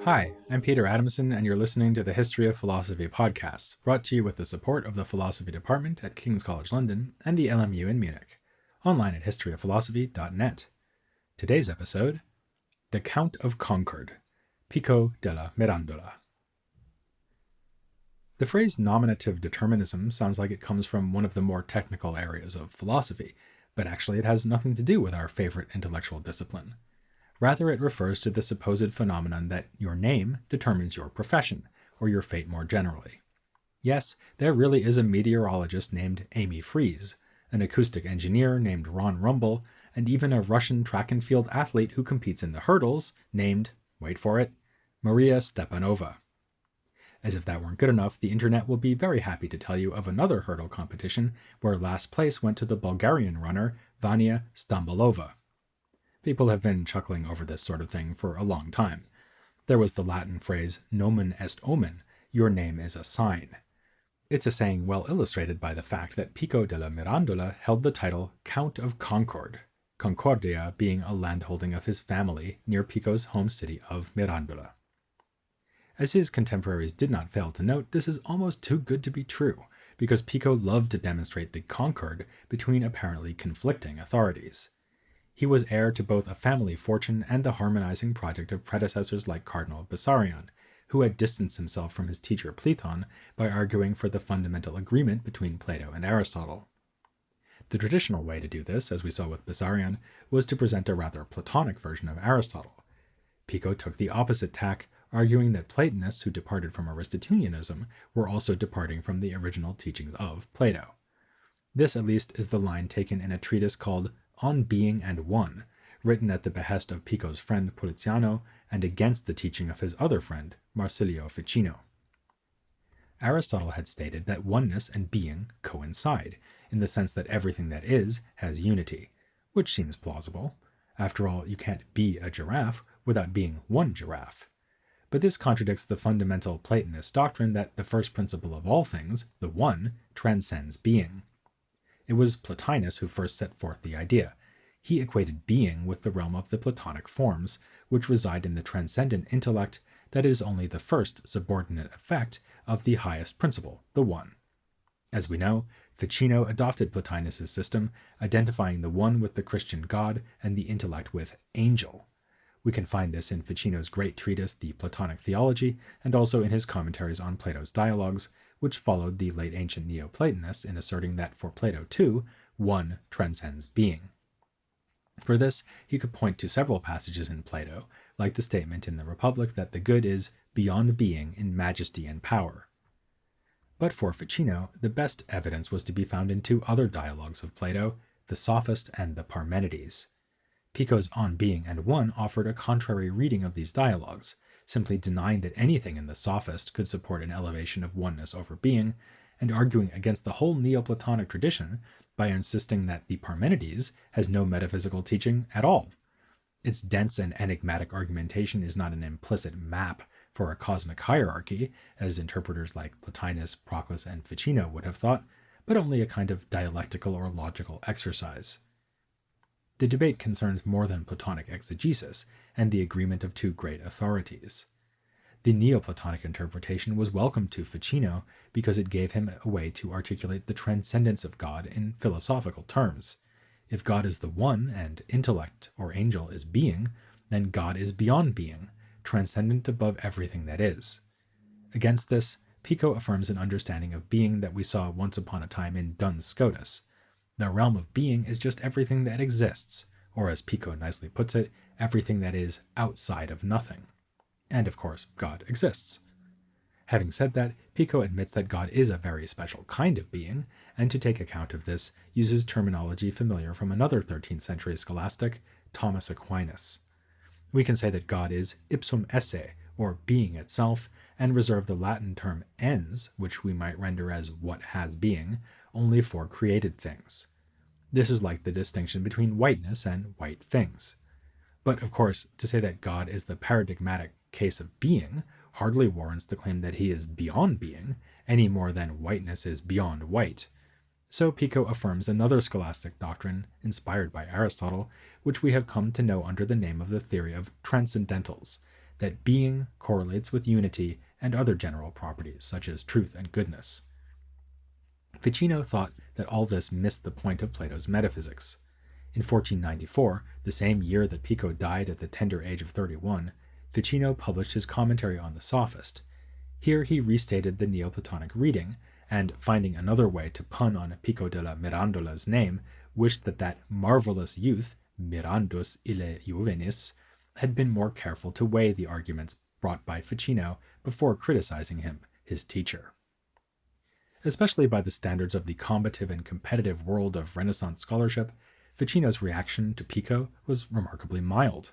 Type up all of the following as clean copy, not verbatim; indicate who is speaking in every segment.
Speaker 1: Hi, I'm Peter Adamson, and you're listening to the History of Philosophy podcast, brought to you with the support of the Philosophy Department at King's College London and the LMU in Munich, online at historyofphilosophy.net. Today's episode, The Count of Concord, Pico della Mirandola. The phrase nominative determinism sounds like it comes from one of the more technical areas of philosophy, but actually it has nothing to do with our favorite intellectual discipline. Rather, it refers to the supposed phenomenon that your name determines your profession, or your fate more generally. Yes, there really is a meteorologist named Amy Freeze, an acoustic engineer named Ron Rumble, and even a Russian track and field athlete who competes in the hurdles named, wait for it, Maria Stepanova. As if that weren't good enough, the internet will be very happy to tell you of another hurdle competition where last place went to the Bulgarian runner Vania Stambolova. People have been chuckling over this sort of thing for a long time. There was the Latin phrase nomen est omen, your name is a sign. It's a saying well illustrated by the fact that Pico della Mirandola held the title Count of Concord, Concordia being a landholding of his family near Pico's home city of Mirandola. As his contemporaries did not fail to note, this is almost too good to be true, because Pico loved to demonstrate the concord between apparently conflicting authorities. He was heir to both a family fortune and the harmonizing project of predecessors like Cardinal Bessarion, who had distanced himself from his teacher Platon by arguing for the fundamental agreement between Plato and Aristotle. The traditional way to do this, as we saw with Bessarion, was to present a rather Platonic version of Aristotle. Pico took the opposite tack, arguing that Platonists who departed from Aristotelianism were also departing from the original teachings of Plato. This, at least, is the line taken in a treatise called On Being and One, written at the behest of Pico's friend Poliziano and against the teaching of his other friend, Marsilio Ficino. Aristotle had stated that oneness and being coincide, in the sense that everything that is has unity, which seems plausible. After all, you can't be a giraffe without being one giraffe. But this contradicts the fundamental Platonist doctrine that the first principle of all things, the one, transcends being. It was Plotinus who first set forth the idea. He equated being with the realm of the Platonic forms, which reside in the transcendent intellect that is only the first subordinate effect of the highest principle, the one. As we know, Ficino adopted Plotinus' system, identifying the one with the Christian God and the intellect with angel. We can find this in Ficino's great treatise, The Platonic Theology, and also in his commentaries on Plato's dialogues, which followed the late ancient Neoplatonists in asserting that for Plato too, one transcends being. For this, he could point to several passages in Plato, like the statement in the Republic that the good is beyond being in majesty and power. But for Ficino, the best evidence was to be found in two other dialogues of Plato, the Sophist and the Parmenides. Pico's On Being and One offered a contrary reading of these dialogues, simply denying that anything in the Sophist could support an elevation of oneness over being, and arguing against the whole Neoplatonic tradition by insisting that the Parmenides has no metaphysical teaching at all. Its dense and enigmatic argumentation is not an implicit map for a cosmic hierarchy, as interpreters like Plotinus, Proclus, and Ficino would have thought, but only a kind of dialectical or logical exercise. The debate concerns more than Platonic exegesis and the agreement of two great authorities. The Neoplatonic interpretation was welcome to Ficino because it gave him a way to articulate the transcendence of God in philosophical terms. If God is the one and intellect or angel is being, then God is beyond being, transcendent above everything that is. Against this, Pico affirms an understanding of being that we saw once upon a time in Duns Scotus. The realm of being is just everything that exists, or as Pico nicely puts it, everything that is outside of nothing. And of course, God exists. Having said that, Pico admits that God is a very special kind of being, and to take account of this, uses terminology familiar from another 13th century scholastic, Thomas Aquinas. We can say that God is ipsum esse, or being itself, and reserve the Latin term ens, which we might render as what has being, only for created things. This is like the distinction between whiteness and white things. But of course, to say that God is the paradigmatic case of being hardly warrants the claim that he is beyond being, any more than whiteness is beyond white. So Pico affirms another scholastic doctrine inspired by Aristotle, which we have come to know under the name of the theory of transcendentals, that being correlates with unity and other general properties, such as truth and goodness. Ficino thought that all this missed the point of Plato's metaphysics. In 1494, the same year that Pico died at the tender age of 31, Ficino published his commentary on the Sophist. Here he restated the Neoplatonic reading, and finding another way to pun on Pico della Mirandola's name, wished that marvelous youth, mirandus ille juvenis, had been more careful to weigh the arguments brought by Ficino before criticizing him, his teacher. Especially by the standards of the combative and competitive world of Renaissance scholarship, Ficino's reaction to Pico was remarkably mild.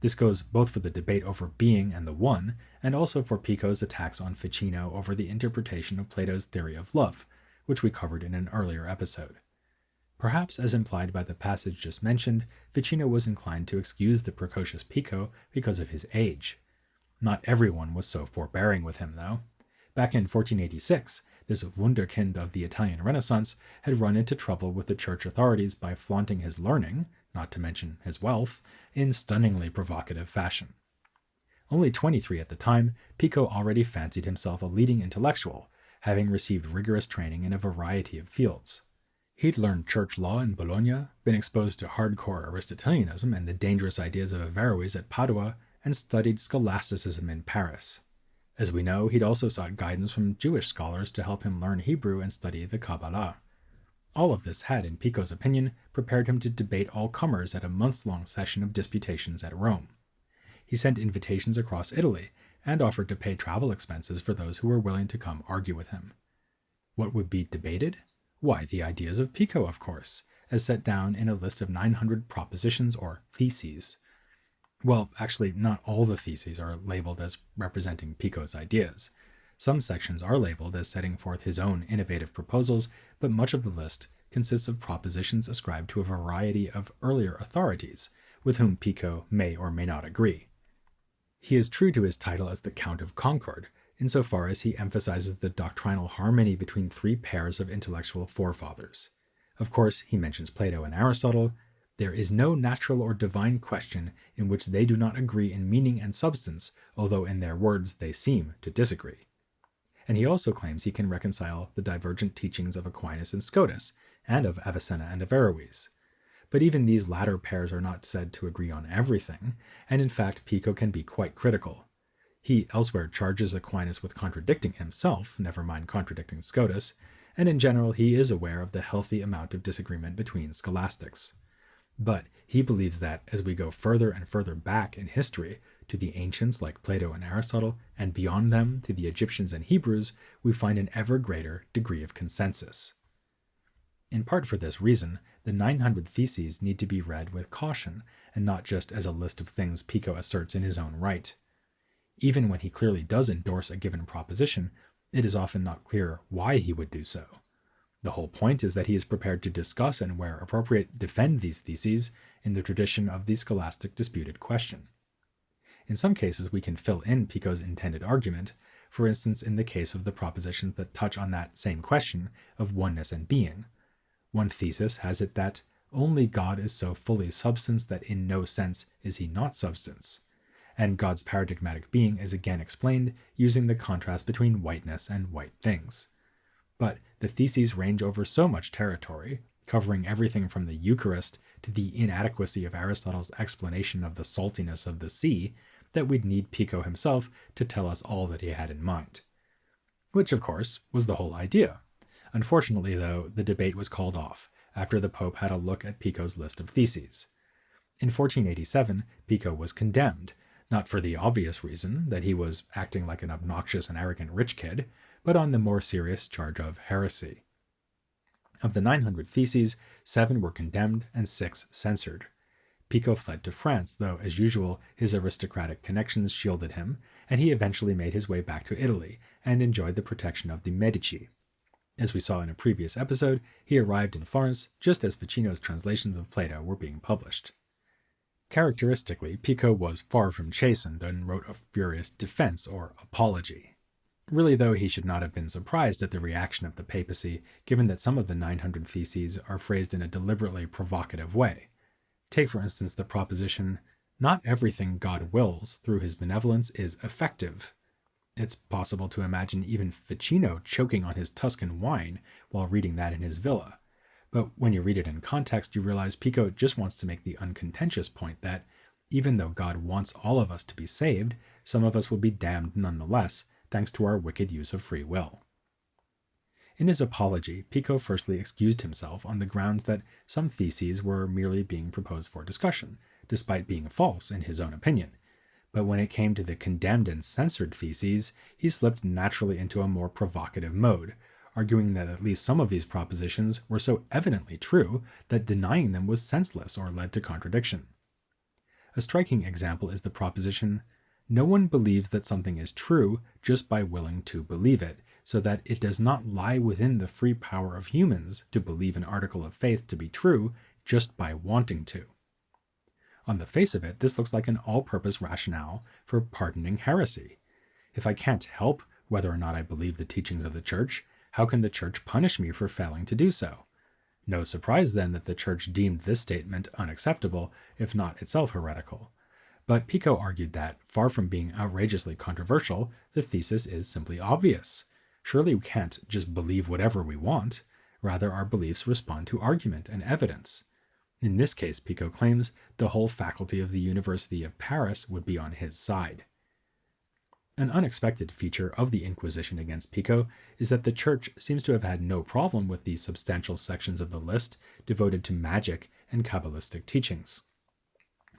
Speaker 1: This goes both for the debate over being and the one, and also for Pico's attacks on Ficino over the interpretation of Plato's theory of love, which we covered in an earlier episode. Perhaps, as implied by the passage just mentioned, Ficino was inclined to excuse the precocious Pico because of his age. Not everyone was so forbearing with him, though. Back in 1486, this wunderkind of the Italian Renaissance had run into trouble with the church authorities by flaunting his learning, not to mention his wealth, in stunningly provocative fashion. Only 23 at the time, Pico already fancied himself a leading intellectual, having received rigorous training in a variety of fields. He'd learned church law in Bologna, been exposed to hardcore Aristotelianism and the dangerous ideas of Averroes at Padua, and studied scholasticism in Paris. As we know, he'd also sought guidance from Jewish scholars to help him learn Hebrew and study the Kabbalah. All of this had, in Pico's opinion, prepared him to debate all comers at a months-long session of disputations at Rome. He sent invitations across Italy, and offered to pay travel expenses for those who were willing to come argue with him. What would be debated? Why, the ideas of Pico, of course, as set down in a list of 900 propositions or theses. Well, actually, not all the theses are labeled as representing Pico's ideas. Some sections are labeled as setting forth his own innovative proposals, but much of the list consists of propositions ascribed to a variety of earlier authorities, with whom Pico may or may not agree. He is true to his title as the Count of Concord, insofar as he emphasizes the doctrinal harmony between three pairs of intellectual forefathers. Of course, he mentions Plato and Aristotle. There is no natural or divine question in which they do not agree in meaning and substance, although in their words they seem to disagree. And he also claims he can reconcile the divergent teachings of Aquinas and Scotus, and of Avicenna and Averroes. But even these latter pairs are not said to agree on everything, and in fact Pico can be quite critical. He elsewhere charges Aquinas with contradicting himself, never mind contradicting Scotus, and in general he is aware of the healthy amount of disagreement between scholastics. But he believes that, as we go further and further back in history, to the ancients like Plato and Aristotle, and beyond them to the Egyptians and Hebrews, we find an ever greater degree of consensus. In part for this reason, the 900 Theses need to be read with caution, and not just as a list of things Pico asserts in his own right. Even when he clearly does endorse a given proposition, it is often not clear why he would do so. The whole point is that he is prepared to discuss and, where appropriate, defend these theses in the tradition of the scholastic disputed question. In some cases, we can fill in Pico's intended argument, for instance in the case of the propositions that touch on that same question of oneness and being. One thesis has it that only God is so fully substance that in no sense is he not substance, and God's paradigmatic being is again explained using the contrast between whiteness and white things. But the theses range over so much territory, covering everything from the Eucharist to the inadequacy of Aristotle's explanation of the saltiness of the sea, that we'd need Pico himself to tell us all that he had in mind. Which, of course, was the whole idea. Unfortunately, though, the debate was called off after the Pope had a look at Pico's list of theses. In 1487, Pico was condemned, not for the obvious reason that he was acting like an obnoxious and arrogant rich kid, but on the more serious charge of heresy. Of the 900 theses, 7 were condemned and 6 censored. Pico fled to France, though, as usual, his aristocratic connections shielded him, and he eventually made his way back to Italy and enjoyed the protection of the Medici. As we saw in a previous episode, he arrived in Florence just as Ficino's translations of Plato were being published. Characteristically, Pico was far from chastened and wrote a furious defense or apology. Really, though, he should not have been surprised at the reaction of the papacy, given that some of the 900 theses are phrased in a deliberately provocative way. Take, for instance, the proposition, Not everything God wills through his benevolence is effective. It's possible to imagine even Ficino choking on his Tuscan wine while reading that in his villa. But when you read it in context, you realize Pico just wants to make the uncontentious point that even though God wants all of us to be saved, some of us will be damned nonetheless, thanks to our wicked use of free will. In his apology, Pico firstly excused himself on the grounds that some theses were merely being proposed for discussion, despite being false in his own opinion. But when it came to the condemned and censored theses, he slipped naturally into a more provocative mode, arguing that at least some of these propositions were so evidently true that denying them was senseless or led to contradiction. A striking example is the proposition, no one believes that something is true just by willing to believe it, so that it does not lie within the free power of humans to believe an article of faith to be true just by wanting to. On the face of it, this looks like an all-purpose rationale for pardoning heresy. If I can't help whether or not I believe the teachings of the Church, how can the Church punish me for failing to do so? No surprise then that the Church deemed this statement unacceptable, if not itself heretical. But Pico argued that, far from being outrageously controversial, the thesis is simply obvious. Surely we can't just believe whatever we want. Rather, our beliefs respond to argument and evidence. In this case, Pico claims, the whole faculty of the University of Paris would be on his side. An unexpected feature of the Inquisition against Pico is that the Church seems to have had no problem with the substantial sections of the list devoted to magic and Kabbalistic teachings.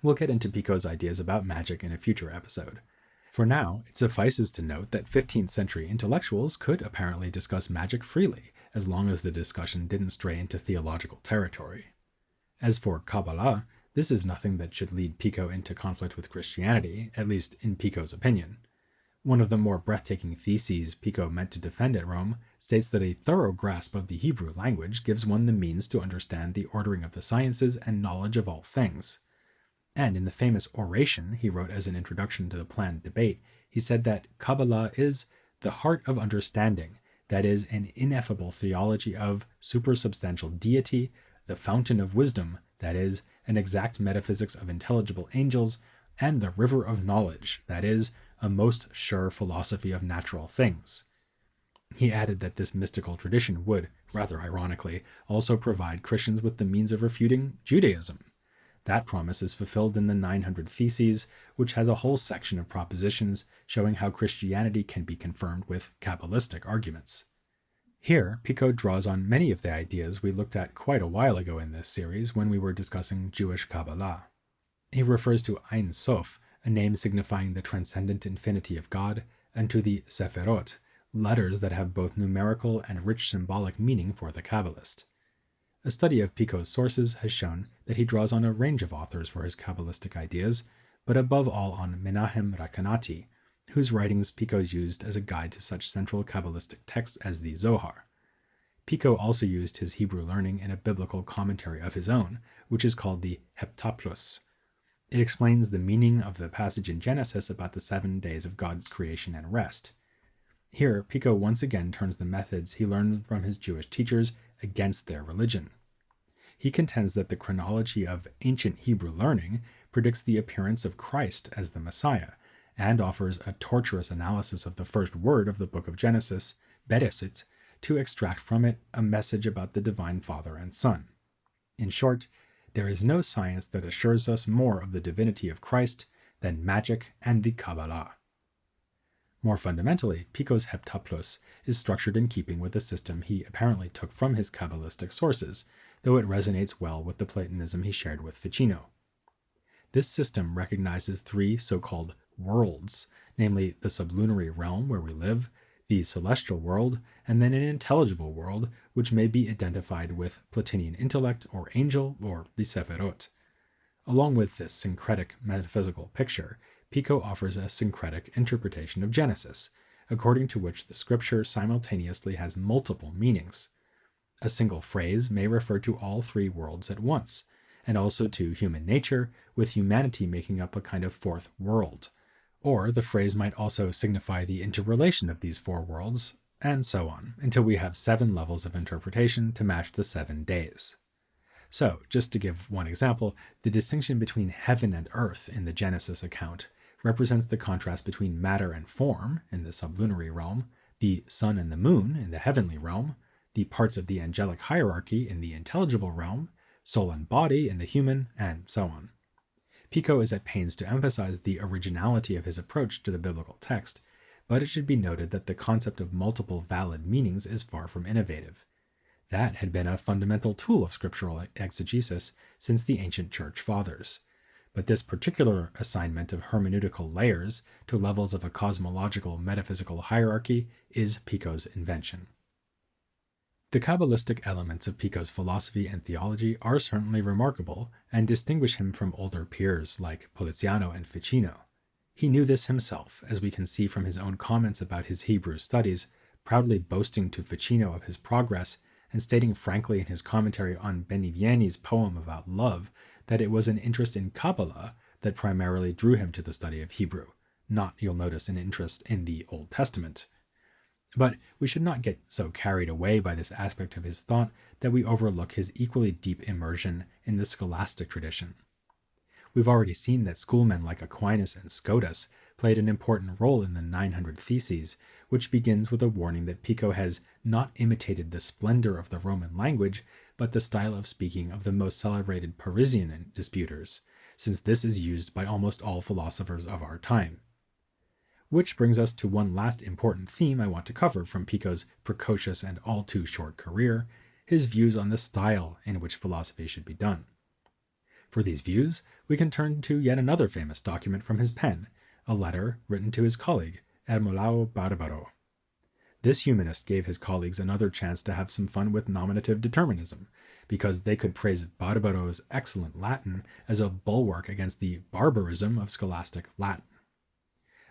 Speaker 1: We'll get into Pico's ideas about magic in a future episode. For now, it suffices to note that 15th century intellectuals could apparently discuss magic freely, as long as the discussion didn't stray into theological territory. As for Kabbalah, this is nothing that should lead Pico into conflict with Christianity, at least in Pico's opinion. One of the more breathtaking theses Pico meant to defend at Rome states that a thorough grasp of the Hebrew language gives one the means to understand the ordering of the sciences and knowledge of all things. And in the famous oration he wrote as an introduction to the planned debate, he said that Kabbalah is the heart of understanding, that is, an ineffable theology of supersubstantial deity, the fountain of wisdom, that is, an exact metaphysics of intelligible angels, and the river of knowledge, that is, a most sure philosophy of natural things. He added that this mystical tradition would, rather ironically, also provide Christians with the means of refuting Judaism. That promise is fulfilled in the 900 Theses, which has a whole section of propositions showing how Christianity can be confirmed with Kabbalistic arguments. Here, Pico draws on many of the ideas we looked at quite a while ago in this series when we were discussing Jewish Kabbalah. He refers to Ein Sof, a name signifying the transcendent infinity of God, and to the Sephirot, letters that have both numerical and rich symbolic meaning for the Kabbalist. A study of Pico's sources has shown that he draws on a range of authors for his Kabbalistic ideas, but above all on Menahem Rekanati, whose writings Pico used as a guide to such central Kabbalistic texts as the Zohar. Pico also used his Hebrew learning in a biblical commentary of his own, which is called the Heptaplus. It explains the meaning of the passage in Genesis about the 7 days of God's creation and rest. Here, Pico once again turns the methods he learned from his Jewish teachers against their religion. He contends that the chronology of ancient Hebrew learning predicts the appearance of Christ as the Messiah, and offers a torturous analysis of the first word of the book of Genesis, Bereshit, to extract from it a message about the divine Father and Son. In short, there is no science that assures us more of the divinity of Christ than magic and the Kabbalah. More fundamentally, Pico's Heptaplus is structured in keeping with the system he apparently took from his Kabbalistic sources, though it resonates well with the Platonism he shared with Ficino. This system recognizes 3 so-called worlds, namely the sublunary realm where we live, the celestial world, and then an intelligible world, which may be identified with Platonian intellect or angel or the Sephirot. Along with this syncretic metaphysical picture, Pico offers a syncretic interpretation of Genesis, according to which the scripture simultaneously has multiple meanings. A single phrase may refer to all 3 worlds at once, and also to human nature, with humanity making up a kind of 4th world. Or the phrase might also signify the interrelation of these 4 worlds, and so on, until we have 7 levels of interpretation to match the 7 days. So, just to give one example, the distinction between heaven and earth in the Genesis account represents the contrast between matter and form in the sublunary realm, the sun and the moon in the heavenly realm, the parts of the angelic hierarchy in the intelligible realm, soul and body in the human, and so on. Pico is at pains to emphasize the originality of his approach to the biblical text, but it should be noted that the concept of multiple valid meanings is far from innovative. That had been a fundamental tool of scriptural exegesis since the ancient church fathers. But this particular assignment of hermeneutical layers to levels of a cosmological metaphysical hierarchy is Pico's invention. The Kabbalistic elements of Pico's philosophy and theology are certainly remarkable and distinguish him from older peers like Poliziano and Ficino. He knew this himself, as we can see from his own comments about his Hebrew studies, proudly boasting to Ficino of his progress and stating frankly in his commentary on Benivieni's poem about love that it was an interest in Kabbalah that primarily drew him to the study of Hebrew, not, you'll notice, an interest in the Old Testament. But we should not get so carried away by this aspect of his thought that we overlook his equally deep immersion in the scholastic tradition. We've already seen that schoolmen like Aquinas and Scotus played an important role in the 900 Theses, which begins with a warning that Pico has not imitated the splendor of the Roman language, but the style of speaking of the most celebrated Parisian disputers, since this is used by almost all philosophers of our time. Which brings us to one last important theme I want to cover from Pico's precocious and all too short career, his views on the style in which philosophy should be done. For these views, we can turn to yet another famous document from his pen, a letter written to his colleague, Ermolao Barbaro. This humanist gave his colleagues another chance to have some fun with nominative determinism, because they could praise Barbaro's excellent Latin as a bulwark against the barbarism of scholastic Latin.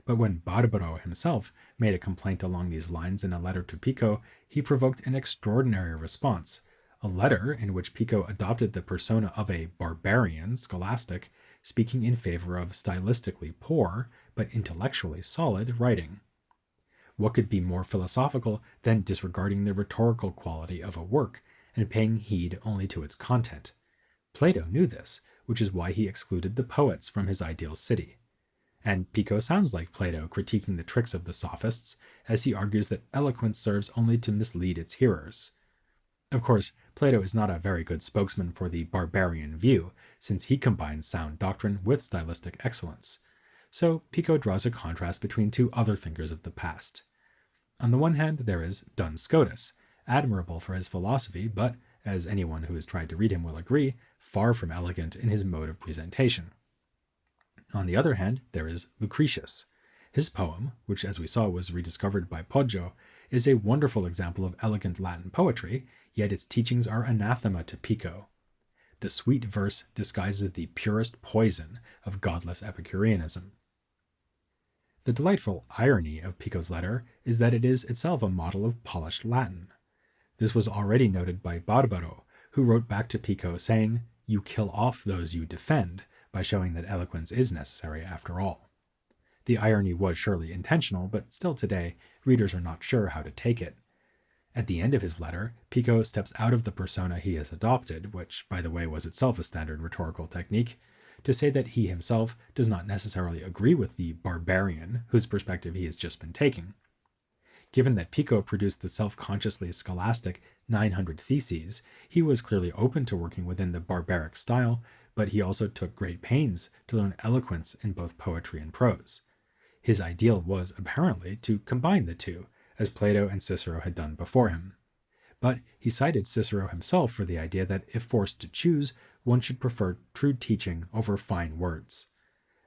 Speaker 1: But when Barbaro himself made a complaint along these lines in a letter to Pico, he provoked an extraordinary response, a letter in which Pico adopted the persona of a barbarian scholastic, speaking in favor of stylistically poor, but intellectually solid writing. What could be more philosophical than disregarding the rhetorical quality of a work and paying heed only to its content? Plato knew this, which is why he excluded the poets from his ideal city. And Pico sounds like Plato critiquing the tricks of the sophists, as he argues that eloquence serves only to mislead its hearers. Of course, Plato is not a very good spokesman for the barbarian view, since he combines sound doctrine with stylistic excellence. So Pico draws a contrast between two other thinkers of the past. On the one hand, there is Duns Scotus, admirable for his philosophy, but, as anyone who has tried to read him will agree, far from elegant in his mode of presentation. On the other hand, there is Lucretius. His poem, which as we saw was rediscovered by Poggio, is a wonderful example of elegant Latin poetry, yet its teachings are anathema to Pico. The sweet verse disguises the purest poison of godless Epicureanism. The delightful irony of Pico's letter is that it is itself a model of polished Latin. This was already noted by Barbaro, who wrote back to Pico saying, "You kill off those you defend," by showing that eloquence is necessary after all. The irony was surely intentional, but still today, readers are not sure how to take it. At the end of his letter, Pico steps out of the persona he has adopted, which, by the way, was itself a standard rhetorical technique, to say that he himself does not necessarily agree with the barbarian whose perspective he has just been taking. Given that Pico produced the self-consciously scholastic 900 Theses, he was clearly open to working within the barbaric style, but he also took great pains to learn eloquence in both poetry and prose. His ideal was, apparently, to combine the two, as Plato and Cicero had done before him. But he cited Cicero himself for the idea that if forced to choose, one should prefer true teaching over fine words.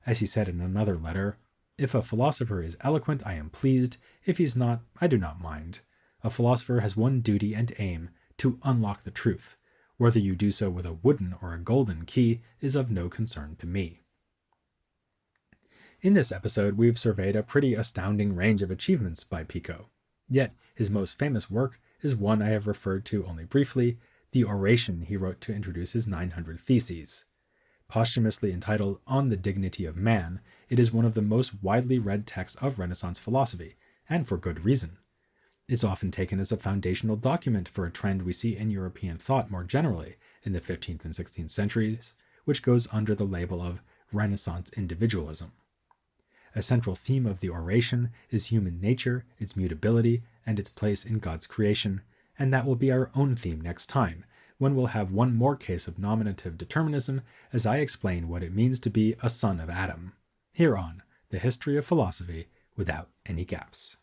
Speaker 1: As he said in another letter, "If a philosopher is eloquent, I am pleased. If he's not, I do not mind. A philosopher has one duty and aim, to unlock the truth. Whether you do so with a wooden or a golden key is of no concern to me." In this episode, we've surveyed a pretty astounding range of achievements by Pico. Yet, his most famous work is one I have referred to only briefly, the oration he wrote to introduce his 900 Theses. Posthumously entitled On the Dignity of Man, it is one of the most widely read texts of Renaissance philosophy, and for good reason. It's often taken as a foundational document for a trend we see in European thought more generally, in the 15th and 16th centuries, which goes under the label of Renaissance individualism. A central theme of the oration is human nature, its mutability, and its place in God's creation, and that will be our own theme next time, when we'll have one more case of nominative determinism as I explain what it means to be a son of Adam. Here on The History of Philosophy Without Any Gaps.